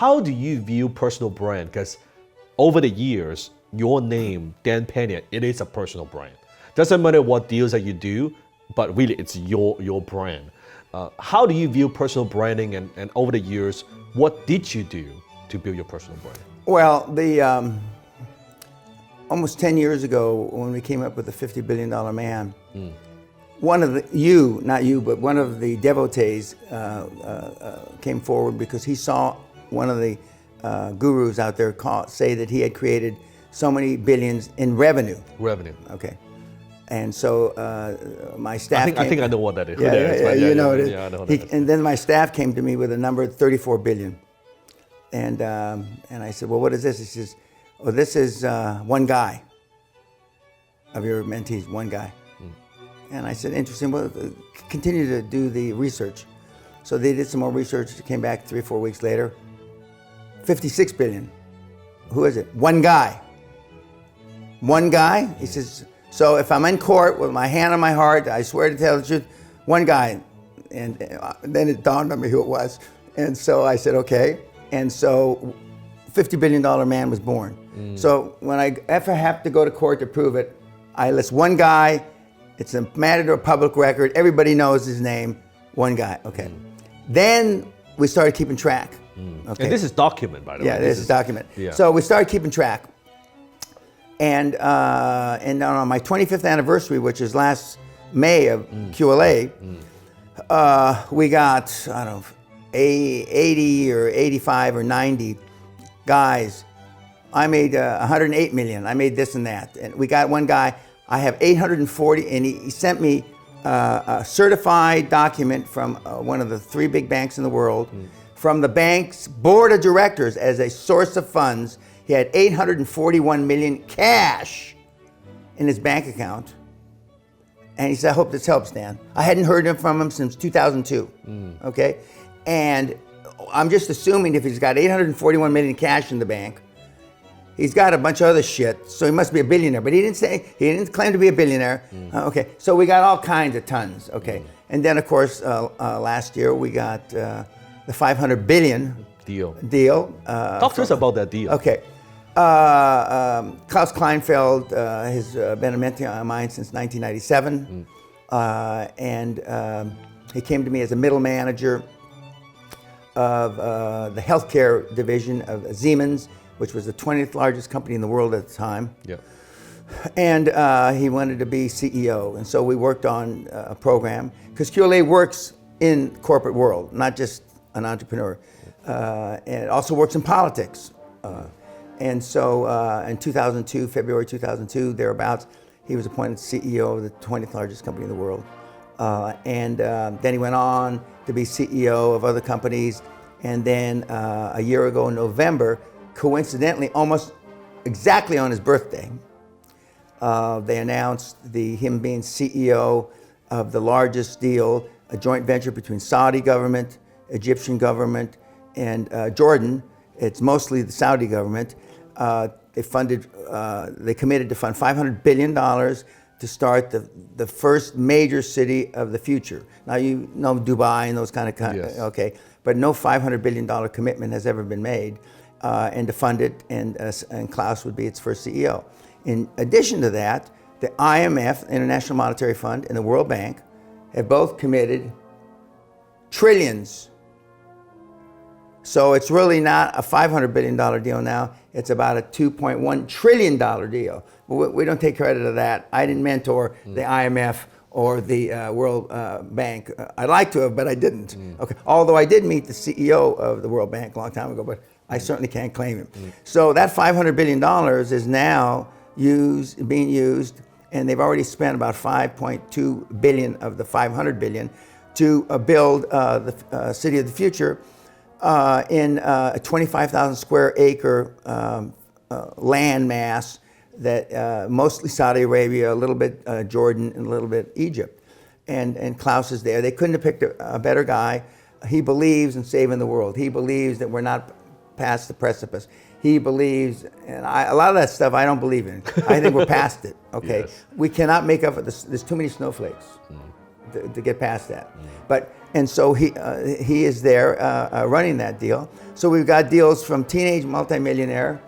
how do you view personal brand? Because over the years, your name, Dan Peña, it is a personal brand. Doesn't matter what deals that you do, but really it's your brand. How do you view personal branding, and over the years, what did you do to build your personal brand? Well, almost 10 years ago, when we came up with the $50 billion man, one of one of the devotees came forward because he saw one of the gurus out there say that he had created so many billions in revenue. Okay. And so my staff I think I know what that is. You know it is. Yeah, I know what that is. And then my staff came to me with a number of 34 billion. And I said, well, what is this? He says, oh, this is one guy of your mentees, one guy. And I said, interesting, well, continue to do the research. So they did some more research, came back 3 or 4 weeks later, 56 billion. Who is it? One guy. One guy? He says, so if I'm in court with my hand on my heart, I swear to tell the truth, one guy. And then it dawned on me who it was. And so I said, okay. And so $50 billion man was born. So when I ever have to go to court to prove it, I list one guy. It's a matter of public record. Everybody knows his name. One guy. Okay. Then we started keeping track. Okay. And this is document, by the way. Yeah, this is document. Yeah. So we started keeping track. And on my 25th anniversary, which is last May of QLA, we got, I don't know, 80 or 85 or 90 guys. I made 108 million. I made this and that. And we got one guy, I have 840, and he sent me a certified document from one of the 3 big banks in the world, from the bank's board of directors as a source of funds. He had 841 million cash in his bank account. And he said, I hope this helps, Dan. I hadn't heard from him since 2002, okay? And I'm just assuming if he's got 841 million cash in the bank, he's got a bunch of other shit, so he must be a billionaire. But he didn't claim to be a billionaire. Okay, so we got all kinds of tons, okay? And then, of course, last year we got the 500 billion deal. Talk to us about that deal. Okay. Klaus Kleinfeld has been a mentor of mine since 1997. And he came to me as a middle manager of the healthcare division of Siemens, which was the 20th largest company in the world at the time. Yeah. And he wanted to be CEO. And so we worked on a program, because QLA works in corporate world, not just an entrepreneur. And it also works in politics. And so in 2002, February 2002, thereabouts, he was appointed CEO of the 20th largest company in the world. And then he went on to be CEO of other companies. And then a year ago in November, coincidentally, almost exactly on his birthday, they announced him being CEO of the largest deal, a joint venture between Saudi government, Egyptian government, and Jordan. It's mostly the Saudi government. They committed to fund $500 billion to start the first major city of the future. Now, you know Dubai and those kind of countries, okay, but no $500 billion commitment has ever been made, and to fund it, and Klaus would be its first CEO. In addition to that, the IMF, International Monetary Fund, and the World Bank have both committed trillions. So it's really not a $500 billion deal now, it's about a $2.1 trillion deal. We don't take credit of that. I didn't mentor the IMF or the World Bank. I'd like to have, but I didn't. Okay. Although I did meet the CEO of the World Bank a long time ago, but I certainly can't claim him. So that $500 billion is now being used, and they've already spent about $5.2 billion of the $500 billion to build the city of the future in a 25,000 square acre land mass that mostly Saudi Arabia, a little bit Jordan, and a little bit Egypt. And Klaus is there. They couldn't have picked a better guy. He believes in saving the world. He believes that we're not past the precipice. He believes, and a lot of that stuff I don't believe in. I think we're past it, okay? Yes. We cannot make up for this. There's too many snowflakes. to get past that. And so he is there running that deal. So we've got deals from teenage multimillionaire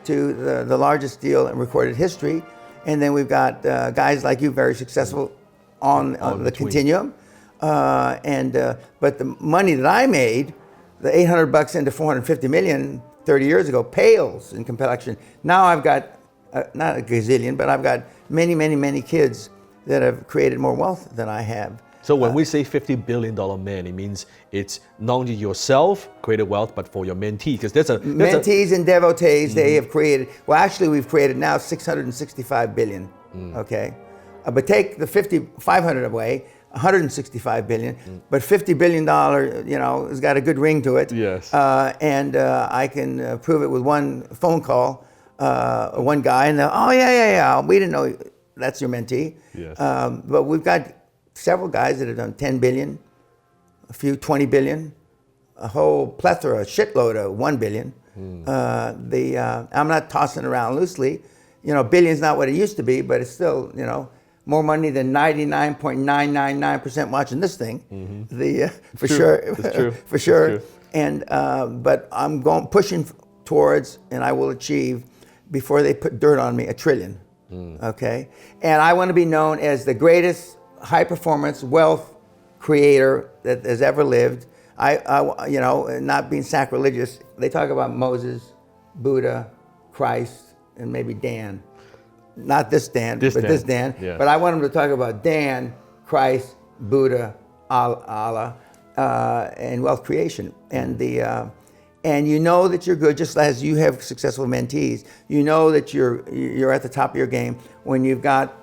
to the largest deal in recorded history, and then we've got guys like you, very successful on the continuum. But the money that I made, the $800 into $450 million 30 years ago, pales in comparison. Now I've got not a gazillion, but I've got many, many, many kids that have created more wealth than I have. So when we say $50 billion man, it means it's not only yourself created wealth, but for your mentee, because mentees and devotees. They have created. Well, actually, we've created now 665 billion. Okay, but take the 500 away, 165 billion. But $50 billion, has got a good ring to it. Yes. And I can prove it with one phone call, one guy, and oh yeah, we didn't know that's your mentee. Yes. But we've got several guys that have done 10 billion, a few 20 billion, a whole plethora, a shitload of 1 billion. I'm not tossing around loosely. Billion's not what it used to be, but it's still, more money than 99.999% watching this thing. For sure. It's true. For sure. It's true. And but I'm pushing towards, and I will achieve before they put dirt on me, $1 trillion. Okay, and I want to be known as the greatest high performance wealth creator that has ever lived. I not being sacrilegious, they talk about Moses, Buddha, Christ, and maybe Dan. Not this Dan, this Dan. Yeah. But I want them to talk about Dan, Christ, Buddha, Allah, and wealth creation. And and you know that you're good, just as you have successful mentees. You know that you're at the top of your game when you've got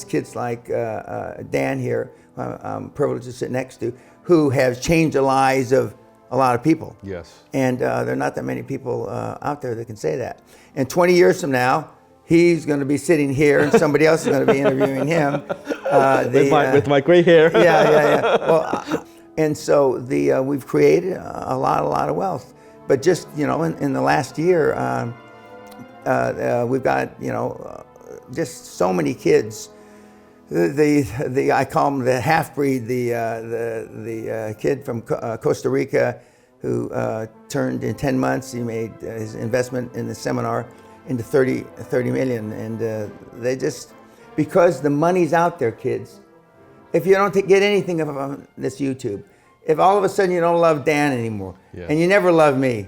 kids like Dan here, I'm privileged to sit next to, who have changed the lives of a lot of people. Yes. And there are not that many people out there that can say that. And 20 years from now, he's going to be sitting here, and somebody else is going to be interviewing him. With my gray hair. Yeah. Well, and so we've created a lot of wealth. But just in the last year, we've got just so many kids. I call him the half breed, the kid from Costa Rica who turned in 10 months. He made his investment in the seminar into 30 million, and they just, because the money's out there, kids. If you don't get anything from this YouTube, if all of a sudden you don't love Dan anymore, and you never love me,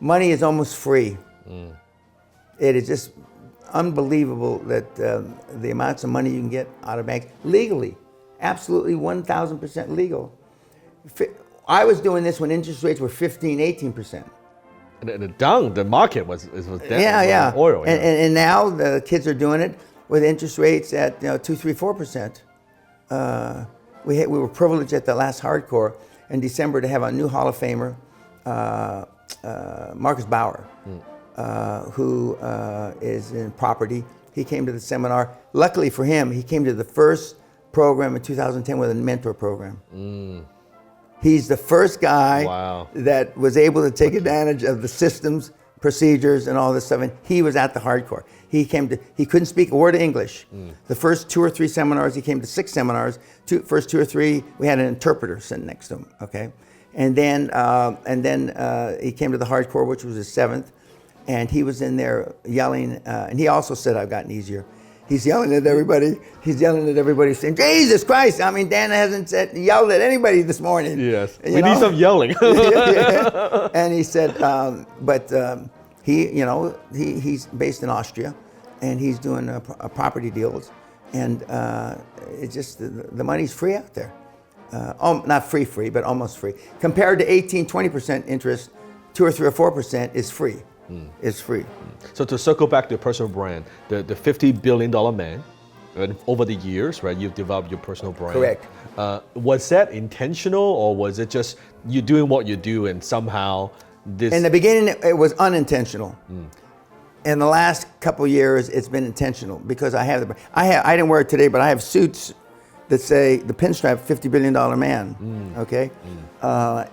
money is almost free. It is just unbelievable that the amounts of money you can get out of banks legally, absolutely 1,000% legal. I was doing this when interest rates were 15, 18%. The market was down. Oil. And now the kids are doing it with interest rates at 2, 3, 4%. We were privileged at the last Hardcore in December to have a new Hall of Famer, Marcus Bauer, who is in property. He came to the seminar. Luckily for him, he came to the first program in 2010 with a mentor program. He's the first guy that was able to take advantage of the systems, procedures, and all this stuff. And he was at the Hardcore. He couldn't speak a word of English. The first 2 or 3 seminars, he came to 6 seminars. First 2 or 3, we had an interpreter sitting next to him. Okay, and then he came to the Hardcore, which was his 7th, and he was in there yelling. And he also said, "I've gotten easier." He's yelling at everybody. He's yelling at everybody, saying, "Jesus Christ! I mean, Dan hasn't yelled at anybody this morning." Yes, we need some yelling. And he said, he's based in Austria, and he's doing property deals, and it's just the money's free out there. Not free, but almost free. Compared to 18, 20% interest, 2 or 3 or 4% is free. It's free. So to circle back to your personal brand, the $50 billion man, and over the years, right, you've developed your personal brand. Correct. Was that intentional, or was it just you doing what you do and somehow this? In the beginning, it was unintentional. In the last couple years, it's been intentional because I didn't wear it today, but I have suits that say the pinstripe $50 billion man. Okay, but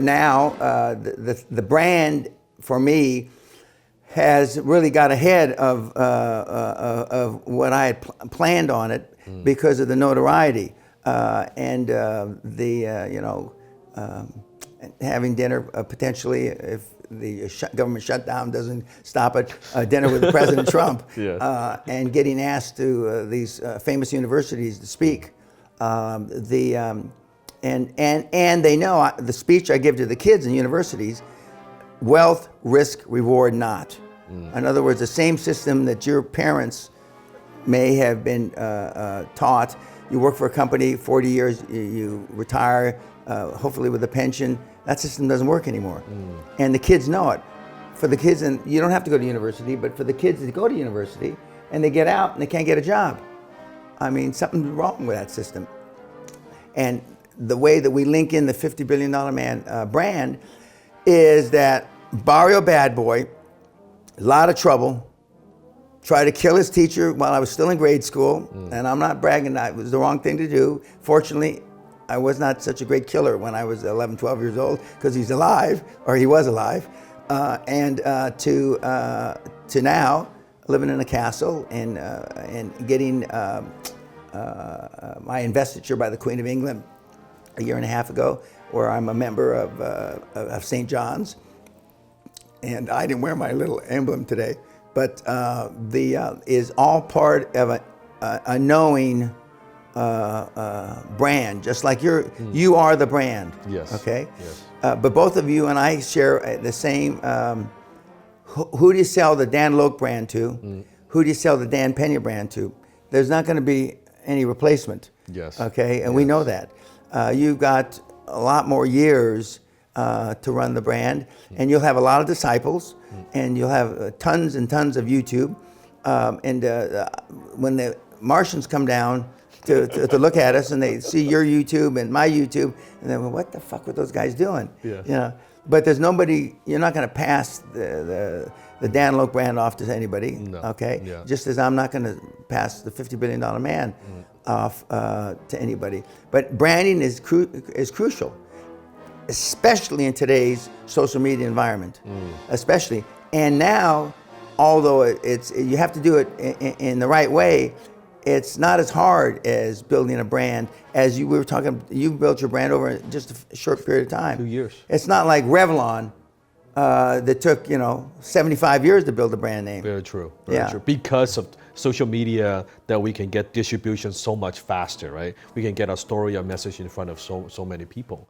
now the brand for me has really got ahead of what I had planned on it because of the notoriety and having dinner potentially if the government shutdown doesn't stop it, dinner with President Trump, Yes. and getting asked to these famous universities to speak. And they know the speech I give to the kids in universities: wealth, risk, reward not. In other words, the same system that your parents may have been taught. You work for a company 40 years, you retire, hopefully with a pension. That system doesn't work anymore. And the kids know it. For the kids, and you don't have to go to university, but for the kids that go to university and they get out and they can't get a job. I mean, something's wrong with that system. And the way that we link in the $50 billion man brand is that Barrio bad boy, a lot of trouble, tried to kill his teacher while I was still in grade school, and I'm not bragging, it was the wrong thing to do. Fortunately, I was not such a great killer when I was 11, 12 years old, because he's alive, or he was alive, to now living in a castle and getting my investiture by the Queen of England a year and a half ago, where I'm a member of St. John's. And I didn't wear my little emblem today, but is all part of a knowing brand, just like you are the brand. Yes. Okay. Yes. But both of you and I share the same. Who do you sell the Dan Loke brand to? Who do you sell the Dan Peña brand to? There's not going to be any replacement. Yes. Okay, and we know that. You've got a lot more years to run the brand, and you'll have a lot of disciples, and you'll have tons and tons of YouTube. When the Martians come down to look at us and they see your YouTube and my YouTube, and they're, well, what the fuck were those guys doing? Yes. You know, but there's nobody. You're not going to pass the Dan Loke brand off to anybody. No. Okay. Yeah. Just as I'm not going to pass the $50 billion man off to anybody. But branding is crucial, especially in today's social media environment, especially. And now, although you have to do it in the right way, it's not as hard as building a brand as we were talking. You built your brand over just a short period of time. 2 years. It's not like Revlon that took 75 years to build a brand name. Very true. Very true. Because of social media, that we can get distribution so much faster, right? We can get our story, our message in front of so many people.